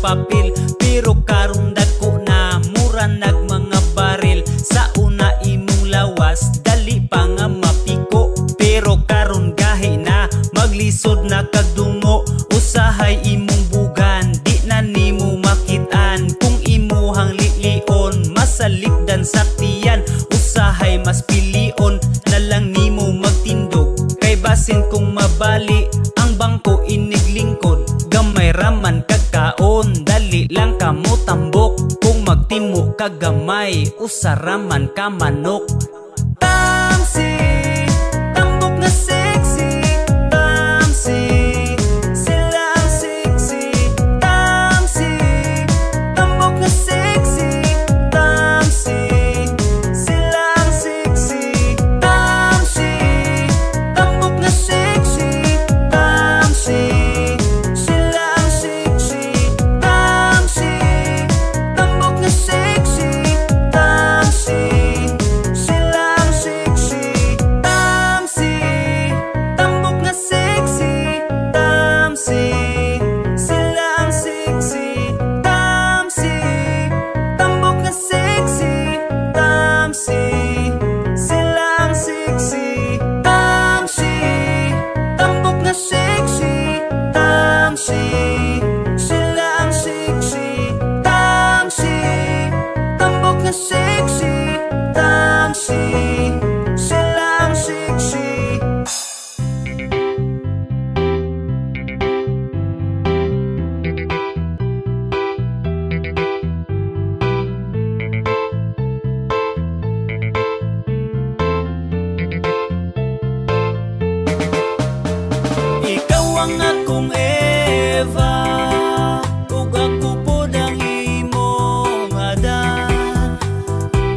papel. Pero karon dako na mura nag mga baril. Sa una imong lawas dali pa nga mapiko, pero karon gahi na maglisod na kagdungo. Usahay imong bugan di na nimo makitaan. Kung imuhang lilion masalikdan sa tiyan. Usahay mas pilion na lang nimo magtindog, kay basin kung mabali ang bangko iniglingkod. Gamay raman kagkaon dali lang kamo tambok. Kung magtimo kagamay usaraman ka manok. Tamsi, tambok na sexy. Tamsi, sila ang sexy. Tamsi, tambok na sexy. Tamsi, sila ang sexy. Tamsi, tambok na sexy. Tamsi, sila ang sexy. Tamsi, tambok na sexy. Tamsi, sila ang sexy. Tamsi, tambok na sexy. Tamsi, sila ang sexy. Tamsi, tambok na sexy. Tamsi, sila ang sexy. Tamsi, tambok na sexy. Tamsi, sila ang sexy. Tamsi, tambok na sexy. Tamsi, sila ang sexy. Ikaw ang akong Eva, ug ako pod ang imong Adan.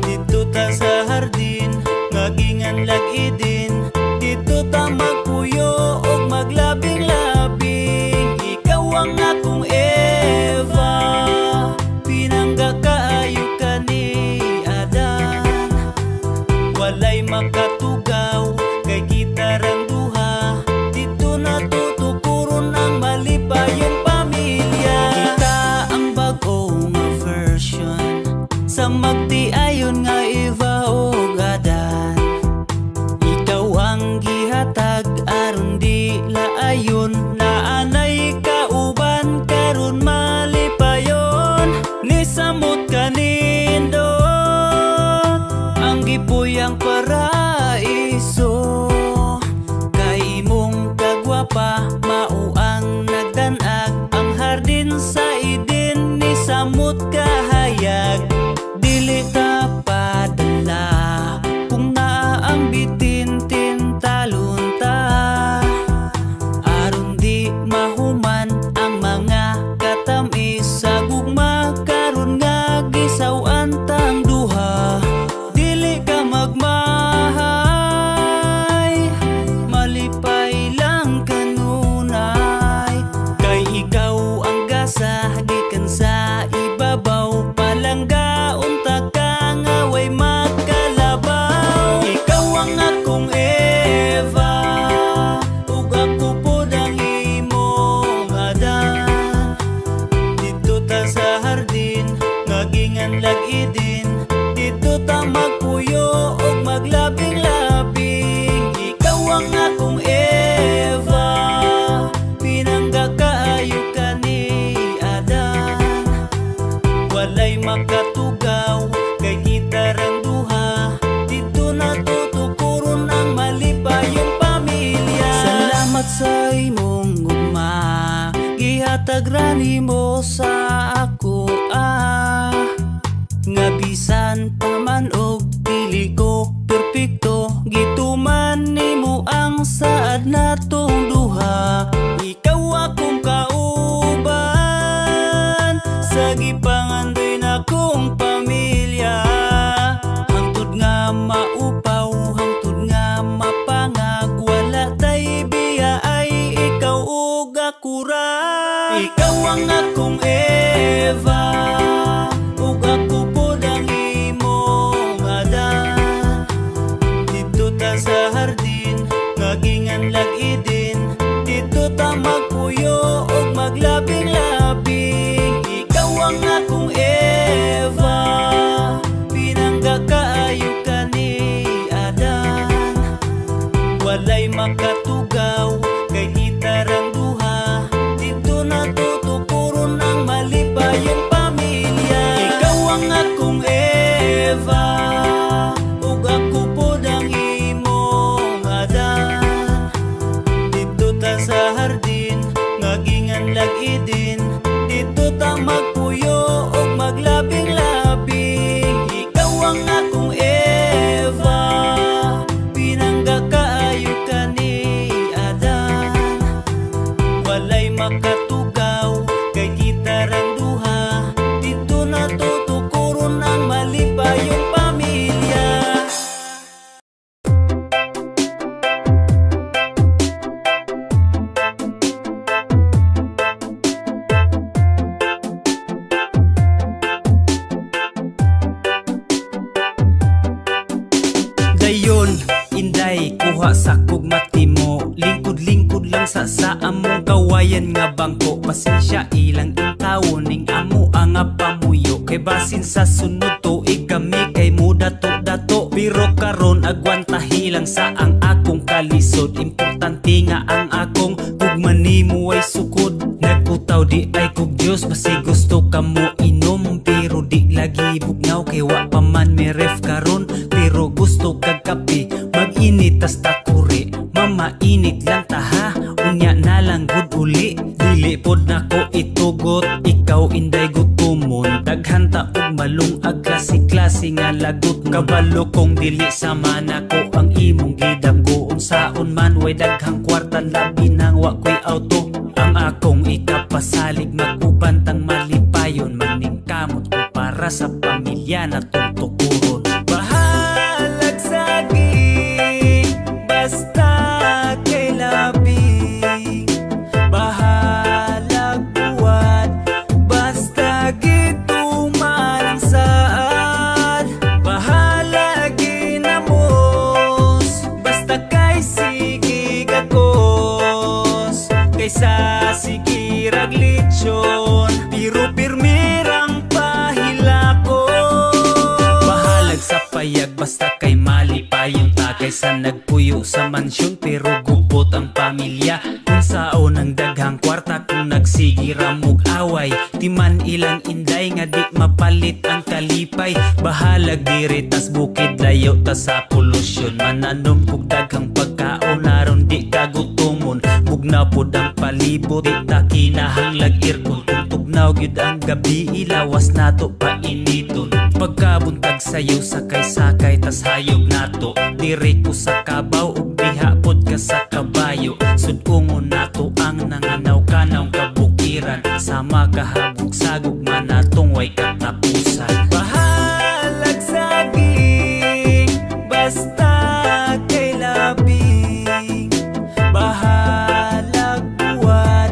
Dito ta sa hardin, ngagingan lag-idin. Dito ta magpuyo ug maglabing-labing. Ikaw ang akong Eva, pinangga kaayo ka ni Adan. Walay makatugaw kay kita rang duha. Dito natutukuron ang malipayong pamilya. Kita ang bagong version sa magtiayon nga Eva ug Adan. Ikaw ang gihatag aron di laayon. Naanay kauban karon malipayon. Nisamot kanindot ang gipuyang paraiso. Kay imong kagwapa mao ang nagdanag. Ang hardin sa idin ni samot kahayag. Dili ta padala kung naa ang bitin-tin talon ta. Aron di mahuman ang mga katamis sa gugma. Karon nga gisaw-an tang duha. Dili ka magmahay, malipay lang kanunay. Kay ikaw ang gasa gikan sa ibabaw. Palangga unta ka nga way makalabaw. Ikaw ang akong Eva, ug ako pod ang imong Adan. Dito ta sa hardin, ngagingan lag-idin. Dito ta magpuyo ug maglabing-labing. Ikaw ang akong Eva, pinangga kaayo ka ni Adan. Walay makatugaw kay kita rang duha. Dito natutukuron ang malipayong pamilya. Salamat sa imong gugma, gihatag ra nimo sa ako nga bisan pa man og dili ko perpekto. Gituman nimo ang saad natong duha. Ikaw akong kauban sa gipangandoy na kong pamilya. Hangtod nga maupaw, hangtod nga mapangag. Wala tay biya ay ikaw ug ako ra. Ikaw ang akong Eva, ug ako pod ang imong Adan. Dito ta sa hardin, ngagingan lag-idin. Dito ta magpuyo ug maglabing-labing. makatugaw kay kita rang duha. Dito natutukuron ang malipayong pamilya. Ikaw ang akong Eva, ug ako pod ang imong Adan. Dito ta sa hardin, ngagingan lag-idin. Dito ta magpuyo ug maglabing-labing. Ikaw ang akong Eva, pinangga kaayo ka ni Adan. Walay makatugaw kay kita rang duha. Dito natutukuron ang malipayong pamilya. Dayon, inday, kuha sa kugmati mo. Lingkod-lingkod lang sa among kawayan nga bangko. Pasensya ilang intawon ning amo ang pamuyo. Kay basin sa sunod tuig kami kay mo dato-dato. Pero karon agwantahi lang sa ang akong kalisod. Importante nga ang akong kugmani mo ay sukod. Nagkutaw di ay kog Diyos, basi gusto ka mo inom. Pero di lagi bugnaw kay wa pa man may ref karon. Pero gusto kag kape, mag-init tas takuri. Mamainit lang taha, unya na lang gud uli. Dili pod nako itugot, ikaw inday gutumon. Daghanta og malung ag klase-klase nga lagot. Kabalo kong dili sama nako ang imong gidamgo. Unsaon man way daghang kwarta, labi nang wa ko'y auto. Ang akong ikapasalig magubantang malipayon. Maningkamot ko para sa pamilya na tutukuron. Bahalag saging, basta kay labing. Bahalag buwan, basta gituman ang saan. Bahalag ginamos, basta kay sige gakos. Kaysa sige raglitsyon, pero pirmirang pahilakon. Bahalag sa payag, basta kay malipayong ta. Kaysa nagpuyo sa mansyon pero gupot ang pamilya. Kung saon ang daghang kwarta, kung nagsigira mog away. Timan ilang inday nga di mapalit ang kalipay. Bahalag diri tas bukid layo ta sa polusyon. Mananom kog daghang pagkaon aron di kagutumon. Bugnaw pod ang palibot, di ta kinahanglag irkon. Kung tugnaw gyud ang gabi, ilawas nato pa initon. Pagkabuntag sayo sakay-sakay tas hayog nato. Diri ko sa kabaw ug diha pod ka sa kabayo. Sudungon nato ang nanganaw-kanaw kabukiran. Sama kahabog-sagog man natong way katapusan. Bahalag saging, basta kay labing. Bahalag buwan,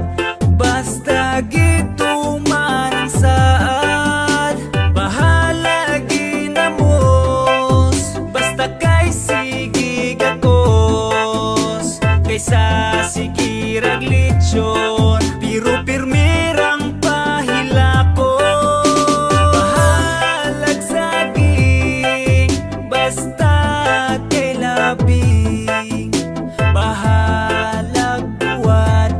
basta gituman ang saan. Bahalag ginamos, basta kay sige gakos. Kaysa sige raglitsyon, pero pirmirang pahilakon. Bahalag saging, basta kay labing. Bahalag buwan,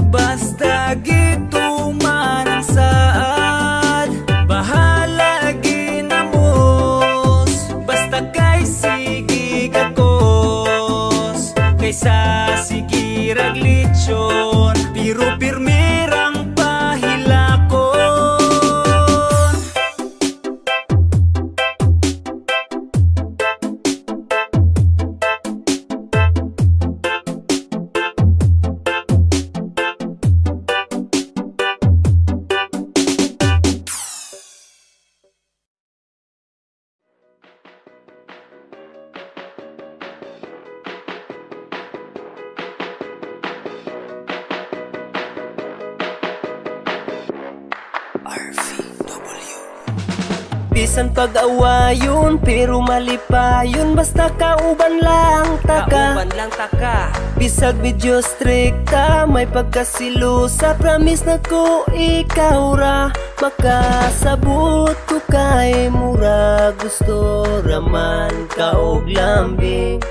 basta gituman ang saan. Bahalag ginamos, basta kay sige gakos. Kaysa sige raglitsyon, pero pirmirang pahilakon. Bisan pag-awayon, pero malipayon. Basta kauban lang taka. Kauban lang taka. Bisag video strikta, may pagkasilusa. Promise na ko ikaw ra makasabot ko kay mura. Gusto raman ka og lambing.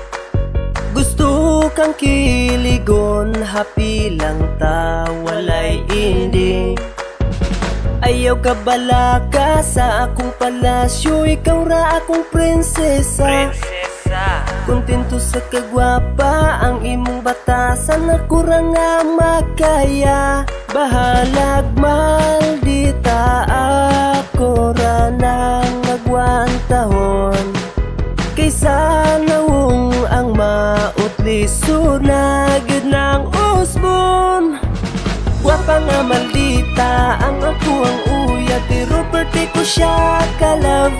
Gusto kang kiligon, happy lang ta, walay ending. Ayaw ka balaka sa akong palasyo, ikaw ra akong prinsesa. Kontento sa kagwapa ang imong batasan, ako ra nga makaya. Bahalag maldita, ako ra nang nagwantahon. Kaysa nawong ang mautliso na gid ng usbon. Wapa nga maldita ang ako ang uya, pero birthday ko siya ka-love.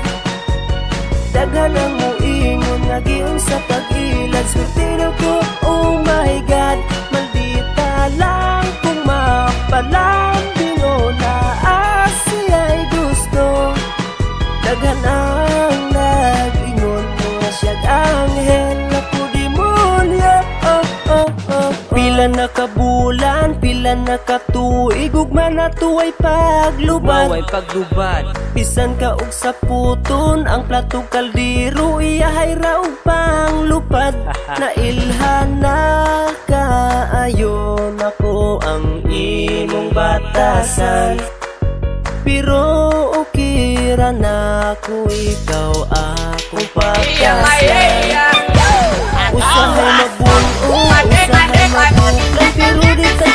Daghan ang muingon nga giun sa pag-ilad, swerte na ko, oh my God. Maldita lang kung mapalambing o naasiya'y gusto. Daghan ang nag-ingon mga siyag anghel, ako demolyo. Pila na kabulan, pila na katuig, ugma na tuway paglubad. Bisan ka og sa puton, ang platong kaldero iyahay ra og panglupad. Nailhan na kaayon ako ang imong batasan, pero okay ra na ko, ikaw akong pagkasyan. Usahay mabuo, usahay mabuo, pero di ka